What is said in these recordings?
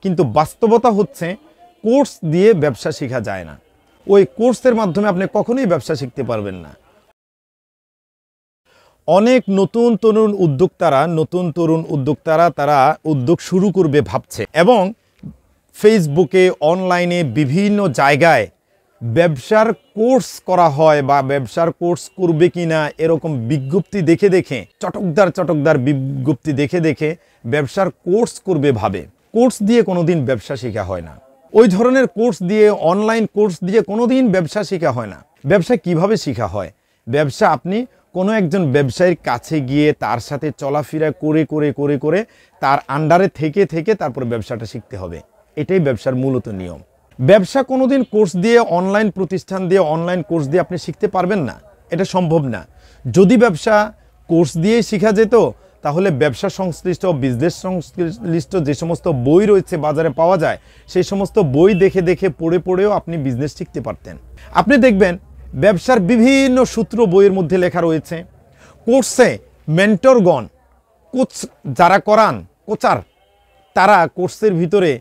কিন্তু বাস্তবতা হচ্ছে কোর্স দিয়ে ব্যবসা শেখা যায় না। ওই কোর্সের মাধ্যমে আপনি কখনোই ব্যবসা শিখতে পারবেন না। অনেক নতুন তরুণ উদ্যোক্তারা তারা উদ্যোগ শুরু করবে ভাবছে এবং ফেসবুকে অনলাইনে বিভিন্ন জায়গায় ব্যবসার কোর্স করা হয় বা ব্যবসার কোর্স করবে কিনা এরকম বিজ্ঞপ্তি দেখে দেখে চটকদার বিজ্ঞপ্তি দেখে দেখে ব্যবসার কোর্স করবে ভাবে। কোর্স দিয়ে কোনোদিন ব্যবসা শেখা হয় না। ওই ধরনের কোর্স দিয়ে, অনলাইন কোর্স দিয়ে কোনোদিন ব্যবসা শেখা হয় না। ব্যবসা কিভাবে শেখা হয়? ব্যবসা আপনি কোনো একজন ব্যবসায়ীর কাছে গিয়ে তার সাথে চলাফেরা করে করে করে করে তার আন্ডারে থেকে থেকে তারপর ব্যবসাটা শিখতে হবে। এটাই ব্যবসার মূলত নিয়ম। ব্যবসা কোনোদিন কোর্স দিয়ে, অনলাইন প্রতিষ্ঠান দিয়ে, অনলাইন কোর্স দিয়ে আপনি শিখতে পারবেন না, এটা সম্ভব না। যদি ব্যবসা কোর্স দিয়েই শেখা যেত তাহলে ব্যবসা সংশ্লিষ্ট, বিজনেস সংশ্লিষ্ট যে সমস্ত বই রয়েছে বাজারে পাওয়া যায় সেই সমস্ত বই দেখে দেখে পড়ে পড়েও আপনি বিজনেস শিখতে পারতেন। আপনি দেখবেন ব্যবসার বিভিন্ন সূত্র বইয়ের মধ্যে লেখা রয়েছে। কোর্সে মেন্টরগণ, কোচ যারা করান, কোচার, তারা কোর্সের ভিতরে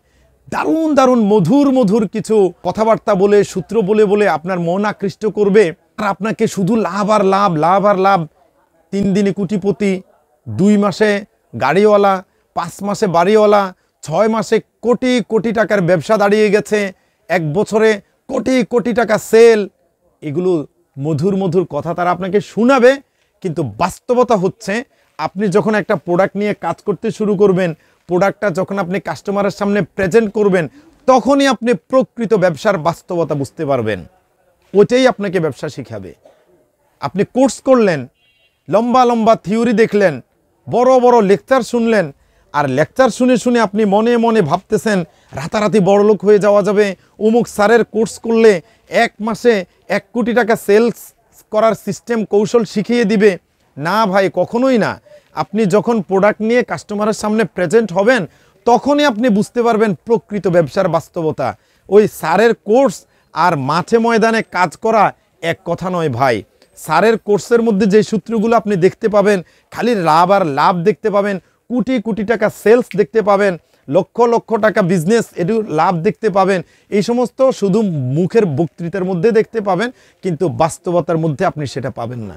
দারুণ মধুর কিছু কথাবার্তা বলে, সূত্র বলে আপনার মন আকৃষ্ট করবে আর আপনাকে শুধু লাভ আর লাভ। 3 দিনে কোটিপতি, 2 মাসে গাড়িওয়ালা, 5 মাসে বাড়িওয়ালা, 6 মাসে কোটি টাকার ব্যবসা দাঁড়িয়ে গেছে, 1 বছরে কোটি টাকা সেল। এগুলো মধুর কথা তারা আপনাকে শোনাবে, কিন্তু বাস্তবতা হচ্ছে আপনি যখন একটা প্রোডাক্ট নিয়ে কাজ করতে শুরু করবেন, প্রোডাক্টটা যখন আপনি কাস্টমারের সামনে প্রেজেন্ট করবেন, তখনই আপনি প্রকৃত ব্যবসার বাস্তবতা বুঝতে পারবেন। ওইটাই আপনাকে ব্যবসা শিখাবে। আপনি কোর্স করলেন, লম্বা থিওরি দেখলেন, বড় লেকচার শুনলেন, আর লেকচার শুনে আপনি মনে মনে ভাবতেছেন রাতারাতি বড়লোক হয়ে যাওয়া যাবে, অমুক স্যারের কোর্স করলে 1 মাসে 1 কোটি টাকা সেলস করার সিস্টেম কৌশল শিখিয়ে দিবে। না ভাই, কখনোই না। আপনি যখন প্রোডাক্ট নিয়ে কাস্টমারের সামনে প্রেজেন্ট হবেন তখনই আপনি বুঝতে পারবেন প্রকৃত ব্যবসার বাস্তবতা। ওই স্যারের কোর্স আর মাঠে ময়দানে কাজ করা এক কথা নয় ভাই। স্যারের কোর্সের মধ্যে যে সূত্রগুলো আপনি দেখতে পাবেন, খালি লাভ আর লাভ দেখতে পাবেন, কোটি টাকা সেলস দেখতে পাবেন, লক্ষ টাকা বিজনেস, এটু লাভ দেখতে পাবেন। এই সমস্ত শুধু মুখের বক্তৃতার মধ্যে দেখতে পাবেন, কিন্তু বাস্তবতার মধ্যে আপনি সেটা পাবেন না।